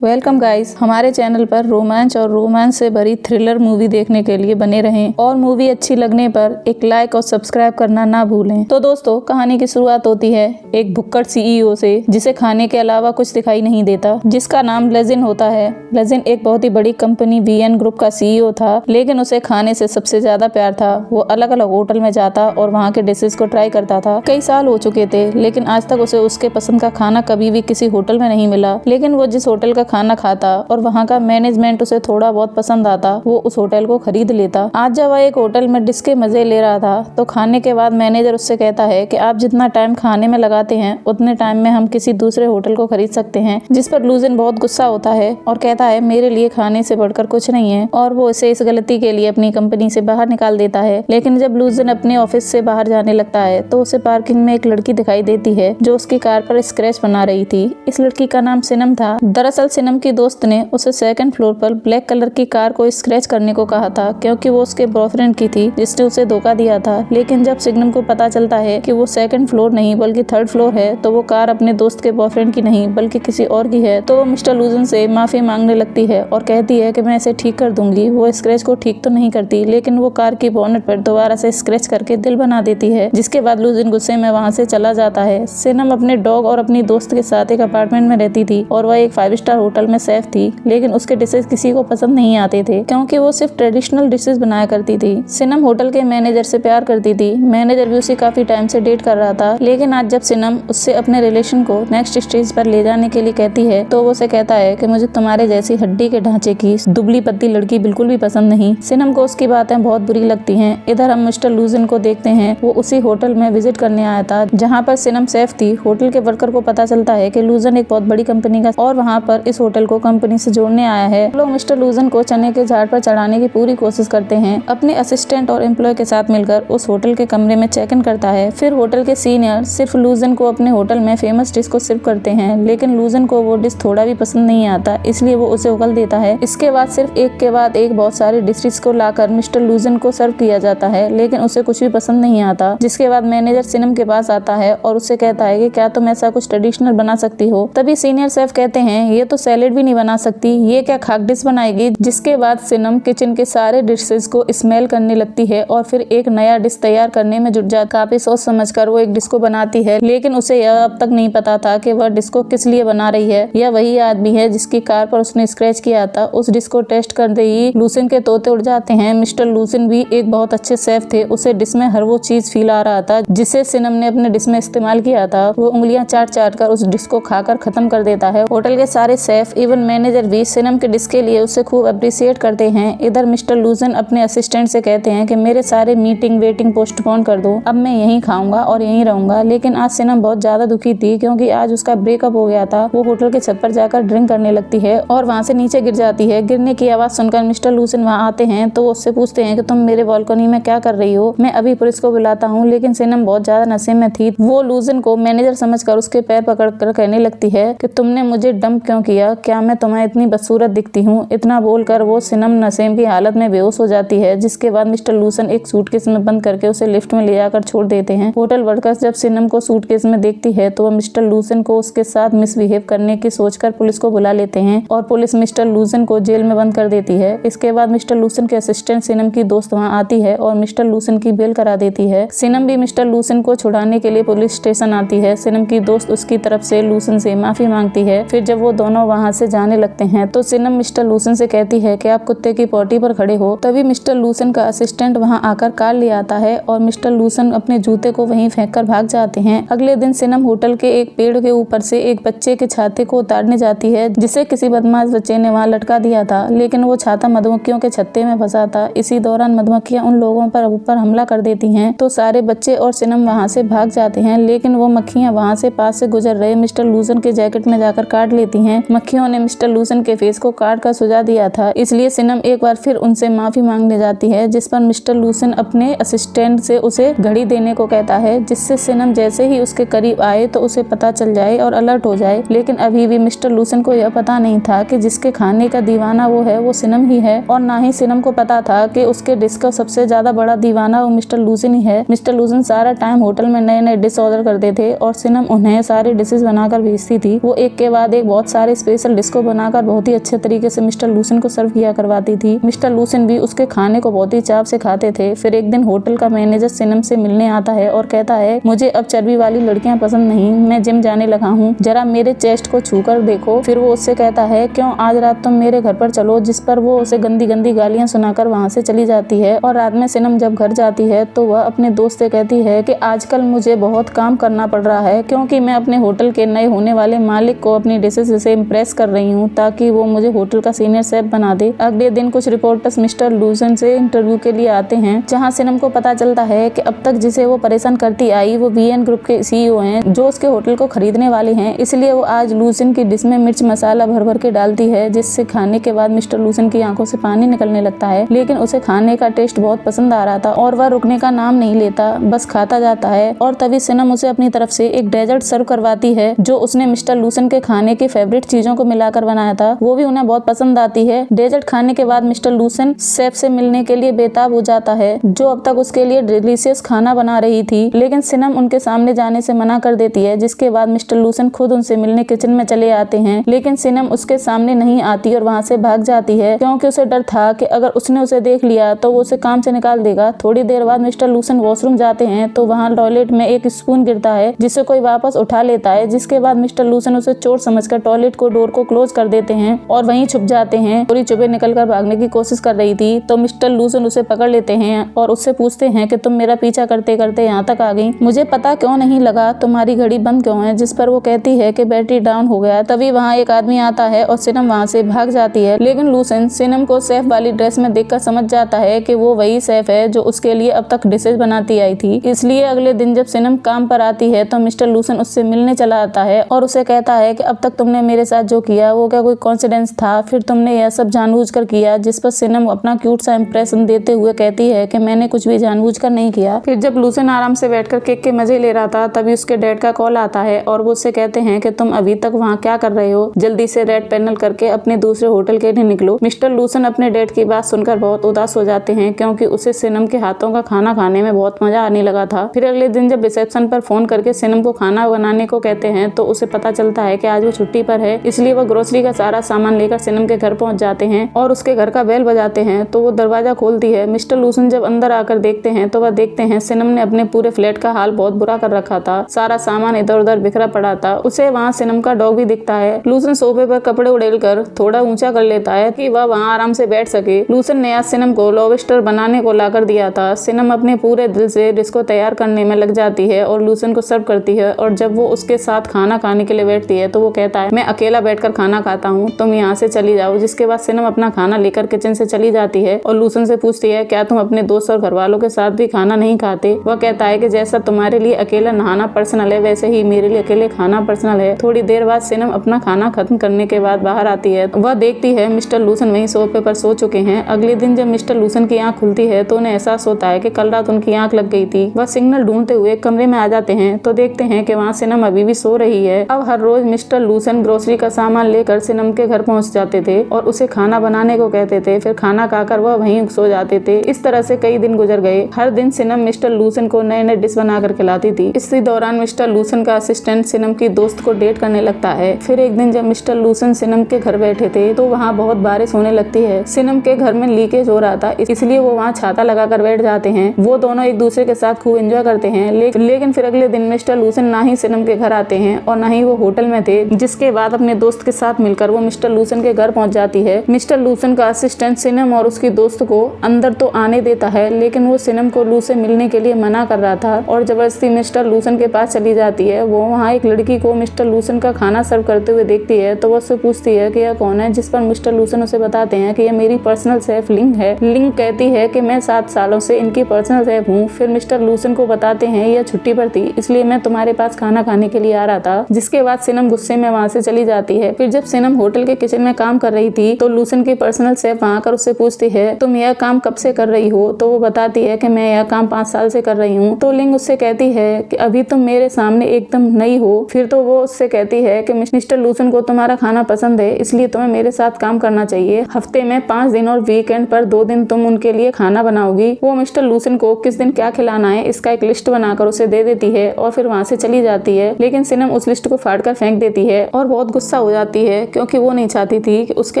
Welcome guys, हमारे channel पर रोमांच और रोमांच से भरी थ्रिलर मूवी देखने के लिए बने रहें और मूवी अच्छी लगने पर एक लाइक और सब्सक्राइब करना ना भूलें। तो दोस्तों, कहानी की शुरुआत होती है एक भुक्कड़ सीईओ से, जिसे खाने के अलावा कुछ दिखाई नहीं देता, जिसका नाम लेजिन होता है। लेजिन एक बहुत ही बड़ी कंपनी वीएन ग्रुप का सीईओ था, लेकिन उसे खाने से सबसे ज्यादा प्यार था। वो अलग अलग होटल में जाता और वहाँ के डिशेज को ट्राई करता था। कई साल हो चुके थे, लेकिन आज तक उसे उसके पसंद का खाना कभी भी किसी होटल में नहीं मिला। लेकिन वो जिस होटल का खाना खाता और वहाँ का मैनेजमेंट उसे थोड़ा बहुत पसंद आता, वो उस होटल को खरीद लेता। आज जब वह एक होटल में डिश के मजे ले रहा था, तो खाने के बाद मैनेजर उससे कहता है कि आप जितना टाइम खाने में लगाते हैं, उतने टाइम में हम किसी दूसरे होटल को खरीद सकते हैं। जिस पर लूजिन बहुत गुस्सा होता है और कहता है मेरे लिए खाने से बढ़कर कुछ नहीं है, और वो इसे इस गलती के लिए अपनी कंपनी से बाहर निकाल देता है। लेकिन जब लूजिन अपने ऑफिस से बाहर जाने लगता है, तो उसे पार्किंग में एक लड़की दिखाई देती है जो उसकी कार पर स्क्रैच बना रही थी। इस लड़की का नाम सिनम था। दरअसल सिनम की दोस्त ने उसे सेकंड फ्लोर पर ब्लैक कलर की कार को स्क्रैच करने को कहा था, क्योंकि वो उसके बॉयफ्रेंड की थी जिसने उसे धोखा दिया था। लेकिन जब सिनम को पता चलता है कि वो सेकंड फ्लोर नहीं बल्कि थर्ड फ्लोर है, तो वो कार अपने दोस्त के बॉयफ्रेंड की नहीं बल्कि किसी और की है। तो वो मिस्टर लूजन से माफी मांगने लगती है और कहती है कि मैं इसे ठीक कर दूंगी। वो स्क्रैच को ठीक तो नहीं करती, लेकिन वो कार की बोनेट पर दोबारा से स्क्रैच करके दिल बना देती है, जिसके बाद लूजिन गुस्से में वहाँ से चला जाता है। सिनम अपने डॉग और अपनी दोस्त के साथ एक अपार्टमेंट में रहती थी और वह एक 5 स्टार होटल में सेफ थी। लेकिन उसके डिशेज किसी को पसंद नहीं आते थे, क्योंकि वो सिर्फ ट्रेडिशनल डिशेज बनाया करती थी। सिनम होटल के मैनेजर से प्यार करती थी। मैनेजर भी उसे काफी टाइम से डेट कर रहा था। लेकिन आज जब सिनम उससे अपने रिलेशन को नेक्स्ट स्टेज पर ले जाने के लिए कहती है, तो वो उसे कहता है कि मुझे तुम्हारे जैसी हड्डी के ढांचे की दुबली पतली लड़की बिल्कुल भी पसंद नहीं। सिनम को उसकी बातें बहुत बुरी लगती हैं। इधर हम मिस्टर लूजिन को देखते हैं। वो उसी होटल में विजिट करने आया था जहाँ पर सिनम सेफ थी। होटल के वर्कर को पता चलता है कि लूजिन एक बहुत बड़ी कंपनी का और वहाँ पर इस होटल को कंपनी से जोड़ने आया है। लोग मिस्टर लूजिन को चने के झाड़ पर चढ़ाने की पूरी कोशिश करते हैं। अपने असिस्टेंट और एम्प्लॉय के साथ मिलकर उस होटल के कमरे में चेक इन करता है। फिर होटल के सीनियर सिर्फ लूजिन को अपने होटल में फेमस डिश को सर्व करते हैं, लेकिन लूजिन को वो डिश थोड़ा भी पसंद नहीं आता, इसलिए वो उसे उगल देता है। इसके बाद सिर्फ एक के बाद एक बहुत सारे डिशेस को लाकर मिस्टर लूजिन को सर्व किया जाता है, लेकिन उसे कुछ भी पसंद नहीं आता। जिसके बाद मैनेजर सिनम के पास आता है और उससे कहता है कि क्या तुम ऐसा कुछ ट्रेडिशनल बना सकती हो। तभी सीनियर शेफ कहते हैं ये तो सैलेड भी नहीं बना सकती, ये क्या खाक डिश बनाएगी। जिसके बाद सिनम किचन के सारे डिशेस को स्मेल करने लगती है और फिर एक नया डिश तैयार करने में जुट जाती। काफी सोच समझकर वो एक डिश को बनाती है, लेकिन उसे यह अब तक नहीं पता था कि वह डिश को किस लिए बना रही है। यह वही आदमी है जिसकी कार पर उसने स्क्रैच किया था। उस डिश को टेस्ट करते ही लूसिन के तोते उड़ जाते हैं। मिस्टर लूसिन भी एक बहुत अच्छे शेफ थे। उसे डिश में हर वो चीज फील आ रहा था जिसे सिनम ने अपने डिश में इस्तेमाल किया था। वो उंगलियां चाट चाट कर उस डिश को खाकर खत्म कर देता है। होटल के सारे शेफ इवन मैनेजर भी सिनम के डिश के लिए उसे खूब अप्रिशिएट करते हैं। इधर मिस्टर लूजिन अपने असिस्टेंट से कहते हैं कि मेरे सारे मीटिंग वेटिंग पोस्टपोन कर दो, अब मैं यहीं खाऊंगा और यहीं रहूंगा। लेकिन आज सिनम बहुत ज्यादा दुखी थी, क्योंकि आज उसका ब्रेकअप हो गया था। वो होटल के छत पर जाकर ड्रिंक करने लगती है और वहाँ से नीचे गिर जाती है। गिरने की आवाज सुनकर मिस्टर लूजिन वहाँ आते हैं, तो वो उससे पूछते हैं कि तुम मेरे बालकनी में क्या कर रही हो, मैं अभी पुलिस को बुलाता हूँ। लेकिन सिनम बहुत ज्यादा नशे में थी। वो लूजिन को मैनेजर समझकर उसके पैर पकड़कर कहने लगती है कि तुमने मुझे डंप क्यों किया, क्या मैं तुम्हें इतनी बदसूरत दिखती हूँ। इतना बोलकर वो सिनम नशे की हालत में बेहोश हो जाती है। जिसके बाद मिस्टर लूसन एक सूटकेस में बंद करके उसे लिफ्ट में ले जाकर छोड़ देते हैं। होटल वर्कर्स जब सिनम को सूटकेस में देखती है, तो वह मिस्टर लूसन को उसके साथ मिसबिहेव करने की सोचकर पुलिस को बुला लेते हैं और पुलिस मिस्टर लूसन को जेल में बंद कर देती है। इसके बाद मिस्टर लूसन के असिस्टेंट सिनम की दोस्त वहाँ आती है और मिस्टर लूसन की बेल करा देती है। सिनम भी मिस्टर लूसन को छुड़ाने के लिए पुलिस स्टेशन आती है। सिनम की दोस्त उसकी तरफ से लूसन से माफी मांगती है। फिर जब वो दोनों वहाँ से जाने लगते हैं, तो सिनम मिस्टर लूसन से कहती है कि आप कुत्ते की पोटी पर खड़े हो। तभी मिस्टर लूसन का असिस्टेंट वहाँ आकर कार ले आता है और मिस्टर लूसन अपने जूते को वहीं फेंककर भाग जाते हैं। अगले दिन सिनम होटल के एक पेड़ के ऊपर से एक बच्चे के छाते को उतारने जाती है, जिसे किसी बदमाश बच्चे ने वहाँ लटका दिया था। लेकिन वो छाता मधुमक्खियों के छत्ते में फंसा था। इसी दौरान मधुमक्खियां उन लोगों पर ऊपर हमला कर देती हैं, तो सारे बच्चे और सिनम वहाँ से भाग जाते हैं। लेकिन वो मक्खियां वहाँ से पास से गुजर रहे मिस्टर लूसन के जैकेट में जाकर काट लेती हैं। मक्खियों ने मिस्टर लूसन के फेस को काट कर सुझा दिया था, इसलिए सिनम एक बार फिर उनसे माफी मांगने जाती है। जिस पर मिस्टर लूसन अपने असिस्टेंट से उसे घड़ी देने को कहता है, जिससे सिनम जैसे ही उसके करीब आए तो उसे पता चल जाए और अलर्ट हो जाए। लेकिन अभी भी मिस्टर लूसन को यह पता नहीं था कि जिसके खाने का दीवाना वो है वो सिनम ही है, और ना ही सिनम को पता था कि उसके डिश का सबसे ज्यादा बड़ा दीवाना वो मिस्टर लूसन ही है। मिस्टर लूसन सारा टाइम होटल में नए नए डिश ऑर्डर करते थे और सिनम उन्हें सारे डिशेज बनाकर भेजती थी। वो एक के बाद एक बहुत सारे स्पेशल डिस्को बनाकर बहुत ही अच्छे तरीके से मिस्टर लूसन को सर्व किया करवाती थी। मिस्टर लूसन भी उसके खाने को बहुत ही चाव से खाते थे। फिर एक दिन होटल का मैनेजर सिनम से मिलने आता है और कहता है, मुझे अब चर्बी वाली लड़कियां पसंद नहीं, मैं जिम जाने लगा हूँ, जरा मेरे चेस्ट को छूकर देखो। फिर वो उससे कहता है, क्यों, आज रात तुम मेरे घर पर चलो, जिस पर वो उसे गंदी गंदी गालियां सुनाकर वहाँ से चली जाती है। और रात में सिनम जब घर जाती है तो वह अपने दोस्त से कहती है कि आजकल मुझे बहुत काम करना पड़ रहा है, क्योंकि मैं अपने होटल के नए होने वाले मालिक को अपनी डिशेज से इम्प्रेस कर रही हूँ ताकि वो मुझे होटल का सीनियर शेफ बना दे। अगले दिन कुछ रिपोर्टर्स मिस्टर लूसन से इंटरव्यू के लिए आते हैं, जहाँ सिनम को पता चलता है कि अब तक जिसे वो परेशान करती आई वो वीएन ग्रुप के सीईओ हैं, जो उसके होटल को खरीदने वाले हैं। इसलिए वो आज लूसन की डिश में मिर्च मसाला भर भर के डालती है, जिससे खाने के बाद मिस्टर लूसन की आंखों से पानी निकलने लगता है। लेकिन उसे खाने का टेस्ट बहुत पसंद आ रहा था और वह रुकने का नाम नहीं लेता, बस खाता जाता है। और तभी सिनम उसे अपनी तरफ से एक डेजर्ट सर्व करवाती है, जो उसने मिस्टर लूसन के खाने की फेवरेट चीजों को मिलाकर बनाया था। वो भी उन्हें बहुत पसंद आती है। डेजर्ट खाने के बाद मिस्टर लूसन शेफ से मिलने के लिए बेताब हो जाता है, जो अब तक उसके लिए डिलीशियस खाना बना रही थी। लेकिन सिनम उनके सामने जाने से मना कर देती है, जिसके बाद मिस्टर लूसन खुद उनसे मिलने किचन में चले आते हैं। लेकिन सिनम उसके सामने नहीं आती और वहाँ से भाग जाती है, क्योंकि उसे डर था कि अगर उसने उसे देख लिया तो वो उसे काम से निकाल देगा। थोड़ी देर बाद मिस्टर लूसन वॉशरूम जाते हैं तो वहाँ टॉयलेट में एक स्पून गिरता है, जिसे कोई वापस उठा लेता है। जिसके बाद मिस्टर लूसन उसे चोर समझकर टॉयलेट को डोर को क्लोज कर देते हैं और वहीं छुप जाते हैं। पूरी चुपे निकलकर भागने की कोशिश कर रही थी तो मिस्टर लूसन उसे पकड़ लेते हैं और उससे पूछते हैं कि तुम मेरा पीछा करते करते यहाँ तक आ गई, मुझे पता क्यों नहीं लगा तुम्हारी घड़ी बंद क्यों है। जिस पर वो कहती है कि बैटरी डाउन हो गया। तभी वहाँ एक आदमी आता है और सिनम वहाँ से भाग जाती है। लेकिन लूसन सिनम को शेफ वाली ड्रेस में देखकर समझ जाता है कि वो वही शेफ है जो उसके लिए अब तक डिशेज बनाती आई थी। इसलिए अगले दिन जब सिनम काम पर आती है तो मिस्टर लूसन उससे मिलने चला आता है और उसे कहता है कि अब तक तुमने मेरे साथ जो किया वो क्या कोई कॉन्सिडेंस था, फिर तुमने यह सब जानबूझकर किया। जिस पर सिनम अपना क्यूट सा इंप्रेशन देते हुए कहती है कि मैंने कुछ भी जानबूझकर नहीं किया। फिर जब लूसन आराम से बैठकर केक के मजे ले रहा था तभी उसके डैड का कॉल आता है और वो उससे कहते हैं कि तुम अभी तक वहाँ क्या कर रहे हो, जल्दी से रेड पैनल करके अपने दूसरे होटल के लिए निकलो। मिस्टर लूसन अपने डैड की बात सुनकर बहुत उदास हो जाते हैं, क्योंकि उसे सिनम के हाथों का खाना खाने में बहुत मजा आने लगा था। फिर अगले दिन जब रिसेप्शन पर फोन करके सिनम को खाना बनाने को कहते हैं तो उसे पता चलता है कि आज वो छुट्टी पर है। इसलिए वो ग्रोसरी का सारा सामान लेकर सिनम के घर पहुंच जाते हैं और उसके घर का बेल बजाते हैं तो वो दरवाजा खोलती है। मिस्टर लूसन जब अंदर आकर देखते हैं तो वह देखते हैं सिनम ने अपने पूरे फ्लैट का हाल बहुत बुरा कर रखा था। सारा सामान इधर उधर बिखरा पड़ा था। उसे वहाँ सिनम का डॉग भी दिखता है। लूसन सोफे पर कपड़े उड़ेलकर थोड़ा ऊंचा कर लेता है कि वह वहाँ आराम से बैठ सके। लूसन ने आज सिनम को लॉबस्टर बनाने को लाकर दिया था। सिनम अपने पूरे दिल से डिश को तैयार करने में लग जाती है और लूसन को सर्व करती है। और जब वो उसके साथ खाना खाने के लिए बैठती है तो वो कहता है, मैं अकेला बैठकर खाना खाता हूँ, तुम यहाँ से चली जाओ। जिसके बाद सिनम अपना खाना लेकर किचन से चली जाती है और लूसन से पूछती है, क्या तुम अपने दोस्त और घर वालों के साथ भी खाना नहीं खाते। वह कहता है कि जैसा तुम्हारे लिए अकेला नहाना पर्सनल है वैसे ही मेरे लिए अकेले खाना पर्सनल है। थोड़ी देर बाद सिनम अपना खाना खत्म करने के बाद बाहर आती है। वह देखती है मिस्टर लूसन वहीं सोफे पर सो चुके हैं। अगले दिन जब मिस्टर लूसन की आंख खुलती है तो उन्हें एहसास होता है कि कल रात उनकी आंख लग गई थी। वह सिग्नल ढूंढते हुए कमरे में आ जाते हैं तो देखते हैं कि वहाँ सिनम अभी भी सो रही है। अब हर रोज मिस्टर लूसन ग्रोसरी का सामान लेकर सिनम के घर पहुँच जाते थे और उसे खाना बनाने को कहते थे। फिर खाना खाकर वह वहीं सो जाते थे। इस तरह से कई दिन गुजर गए। हर दिन सिनम मिस्टर लूसन को नए नए डिश बनाकर खिलाती थी। इसी दौरान मिस्टर लूसन का असिस्टेंट सिनम की दोस्त को डेट करने लगता है। फिर एक दिन जब मिस्टर लूसन सिनम के घर बैठे थे तो वहाँ बहुत बारिश होने लगती है। सिनम के घर में लीकेज हो रहा था, इसलिए वो वहाँ छाता लगाकर बैठ जाते हैं। वो दोनों एक दूसरे के साथ खूब एंजॉय करते हैं। लेकिन फिर अगले दिन मिस्टर लूसन ना ही सिनम के घर आते हैं और ना ही वो होटल में थे। जिसके बाद अपने दोस्त के साथ मिलकर वो मिस्टर लूसन के घर पहुंच जाती है। मिस्टर लूसन का असिस्टेंट सिनम और उसकी दोस्त को अंदर तो आने देता है, लेकिन वो सिनम को लू से मिलने के लिए मना कर रहा था और जबरदस्ती मिस्टर लूसन के पास चली जाती है। वो वहाँ एक लड़की को मिस्टर लूसन का खाना सर्व करते हुए देखती है तो वो उससे पूछती है कि यह कौन है। जिस पर मिस्टर लूसन उसे बताते हैं कि यह मेरी पर्सनल शेफ लिंग है। लिंग कहती है कि मैं 7 सालों से इनकी पर्सनल शेफ हूँ। फिर मिस्टर लूसन को बताते हैं यह छुट्टी पर थी, इसलिए मैं तुम्हारे पास खाना खाने के लिए आ रहा था। जिसके बाद सिनम गुस्से में वहाँ से चली जाती है। फिर जब सिनम होटल के किचन में काम कर रही थी तो लूसन की पर्सनल शेफ वहाँ आकर उससे पूछती है, तुम यह काम कब से कर रही हो। तो वो बताती है कि मैं यह काम 5 साल से कर रही हूँ। तो लिंग उससे कहती है कि अभी तुम मेरे सामने एकदम नई हो। फिर तो वो उससे कहती है कि मिस्टर लूसन को तुम्हारा खाना पसंद है, इसलिए तुम्हें मेरे साथ काम करना चाहिए। हफ्ते में 5 दिन और वीकेंड पर 2 दिन तुम उनके लिए खाना बनाओगी। वो मिस्टर लूसन को किस दिन क्या खिलाना है इसका एक लिस्ट बनाकर उसे दे देती है और फिर वहाँ से चली जाती है। लेकिन सिनम उस लिस्ट को फाड़ कर फेंक देती है और बहुत गुस्सा हो जाती है क्योंकि वो नहीं चाहती थी कि उसके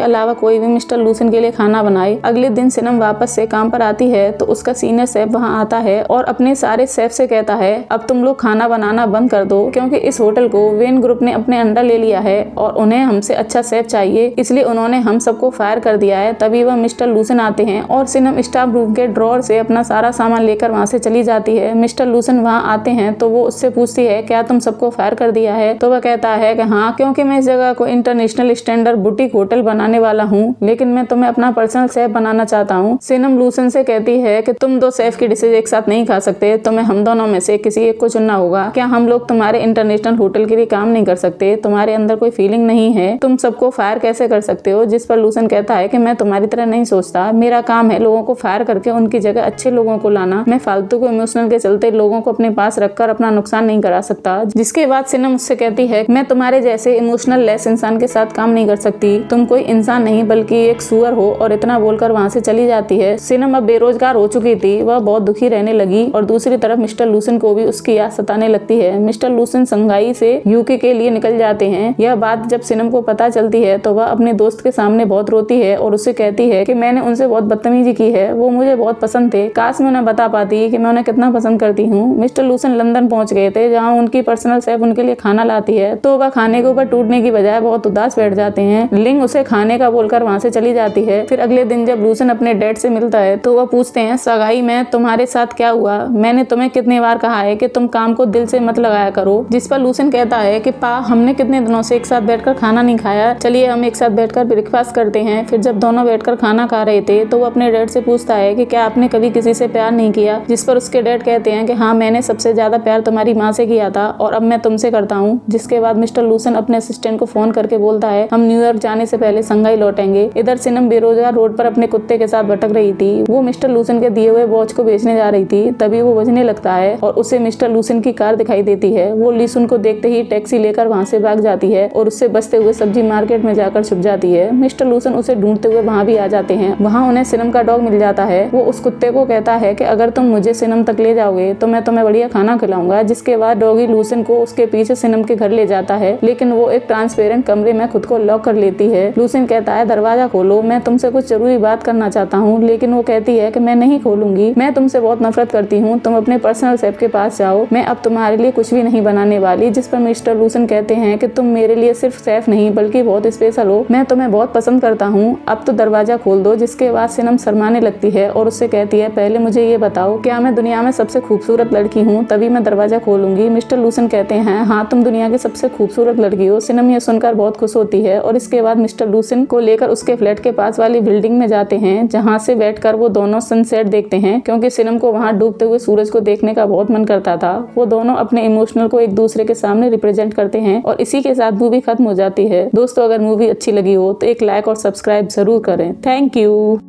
अलावा कोई भी मिस्टर लूसेंट के लिए खाना बनाए। अगले दिन सिनम वापस से काम पर आती है तो उसका सीनियर शेफ वहाँ आता है और अपने सारे शेफ से कहता है अब तुम लोग खाना बनाना बंद कर दो क्योंकि इस होटल को वेन ग्रुप ने अपने अंडर ले लिया है और उन्हें हमसे अच्छा शेफ चाहिए, इसलिए उन्होंने हम सबको फायर कर दिया है। तभी वह मिस्टर लूसेंट आते हैं और सिनम स्टाफ रूम के ड्रॉर से अपना सारा सामान लेकर वहाँ से चली जाती है। मिस्टर लूसेंट वहाँ आते हैं तो वो उससे पूछती है क्या तुम सबको फायर कर दिया है? तो वह कहता है कि हाँ, क्योंकि मैं इस जगह को इंटरनेशनल स्टैंडर्ड बुटीक होटल बनाने वाला हूँ, लेकिन मैं तुम्हें अपना पर्सनल शेफ बनाना चाहता हूँ। सिनम लूसेंट से कहती है कि तुम दो शेफ की डिशेज एक साथ नहीं खा सकते, तुम्हें हम दोनों में से किसी एक को चुनना होगा। क्या हम लोग तुम्हारे इंटरनेशनल होटल के लिए काम नहीं कर सकते? तुम्हारे अंदर कोई फीलिंग नहीं है? तुम सबको फायर कैसे कर सकते हो? जिस पर लूसेंट कहता है कि मैं तुम्हारी तरह नहीं सोचता, मेरा काम है लोगों को फायर करके उनकी जगह अच्छे लोगों को लाना। मैं फालतू को इमोशनल के चलते लोगों को अपने पास रखकर अपना नुकसान नहीं करा सकता। जिसके बाद सिनम उससे कहती है मैं तुम्हारे जैसे इमोशनल लेस इंसान के साथ काम नहीं कर सकती, तुम कोई इंसान नहीं बल्कि एक सुअर हो, और इतना बोलकर वहाँ से चली जाती है। सिनम अब बेरोजगार हो चुकी थी, वह बहुत दुखी रहने लगी और दूसरी तरफ मिस्टर लूसेंट को भी उसकी याद सताने लगती है। मिस्टर लूसेंट संघाई से यूके के लिए निकल जाते हैं। यह बात जब सिनम को पता चलती है तो वह अपने दोस्त के सामने बहुत रोती है और उससे कहती है कि मैंने उनसे बहुत बदतमीजी की है, वो मुझे बहुत पसंद थे, काश मैं उन्हें बता पाती कि मैं उन्हें कितना पसंद करती हूँ। मिस्टर लूसेंट लंदन पहुंच गए थे जहाँ उनकी पर्सनल शेफ उनके लिए खाना लाती है तो वह खाने के ऊपर टूटने की बजाय बहुत उदास बैठ जाते हैं। लिंग उसे खाने का बोलकर वहाँ से चली जाती है। फिर अगले दिन जब लूसेंट अपने डैड से मिलता है तो वह पूछते हैं सगाई में तुम्हारे साथ क्या हुआ? मैंने तुम्हें कितने बार कहा है कि तुम काम को दिल से मत लगाया करो। जिस पर लूसेंट कहता है कि पा, हमने कितने दिनों से एक साथ बैठकर खाना नहीं खाया, चलिए हम एक साथ बैठकर ब्रेकफास्ट करते हैं। फिर जब दोनों बैठकर खाना खा रहे थे तो वो अपने डैड से पूछता है कि क्या आपने कभी किसी से प्यार नहीं किया? जिस पर उसके डैड कहते हैं कि हाँ, मैंने सबसे ज्यादा प्यार तुम्हारी माँ से किया था और अब मैं तुमसे करता हूँ। जिसके बाद मिस्टर लूसेंट अपने असिस्टेंट को फोन करके बोलता है हम न्यूयॉर्क जाने से पहले संघाई लौटेंगे। इधर सिनम बेरोजगार रोड पर अपने कुत्ते के साथ भटक रही थी। वो मिस्टर लूसेंट के दिए हुए वॉच को बेचने जा रही थी, तभी वो बजने लगता है और उसे मिस्टर लूसेंट की कार दिखाई देती है। वो लीसुन को देखते ही टैक्सी लेकर वहाँ से भाग जाती है और उससे बचते हुए सब्जी मार्केट में जाकर छुप जाती है। मिस्टर लूसेंट उसे ढूंढते हुए वहाँ भी आ जाते हैं। वहाँ उन्हें सिनम का डॉग मिल जाता है। वो उस कुत्ते को कहता है कि अगर तुम मुझे सिनम तक ले जाओगे तो मैं तुम्हें बढ़िया खाना खिलाऊंगा। जिसके बाद डॉगी लूसेंट को उसके पीछे सिनम के घर ले जाता है, लेकिन वो एक ट्रांसपेरेंट कमरे में खुद को लॉक कर लेती है। लूसेंट कहता है दरवाजा खोलो, मैं तुमसे कुछ जरूरी बात करना चाहता हूँ, लेकिन वो कहती है कि मैं नहीं खोलूंगी, मैं तुमसे बहुत नफरत करती हूँ, तुम अपने पर्सनल शेफ के पास जाओ, मैं अब तुम्हारे लिए कुछ भी नहीं बनाने वाली। जिस पर मिस्टर लूसेंट कहते हैं कि तुम मेरे लिए सिर्फ शेफ नहीं बल्कि बहुत स्पेशल हो, मैं तुम्हें बहुत पसंद करता हूँ, अब तो दरवाजा खोल दो। जिसके बाद सिनम शर्माने लगती है और उससे कहती है पहले मुझे ये बताओ क्या मैं दुनिया में सबसे खूबसूरत लड़की हूँ, तभी मैं दरवाजा खोलूंगी। मिस्टर लूसेंट कहते हैं हाँ, तुम दुनिया की सबसे खूबसूरत लड़की हो। सिनम ये सुनकर बहुत खुश होती है और इसके बाद मिस्टर लूसेंट को लेकर उसके फ्लैट के पास वाली बिल्डिंग में जाते हैं जहाँ से बैठकर वो दोनों सनसेट देखते हैं, क्योंकि सिनम को वहाँ डूबते हुए सूरज को देखने का बहुत मन करता था। वो दोनों अपने इमोशनल को एक दूसरे के सामने रिप्रेजेंट करते हैं और इसी के साथ मूवी खत्म हो जाती है। दोस्तों, अगर मूवी अच्छी लगी हो तो एक लाइक और सब्सक्राइब जरूर करें। Thank you.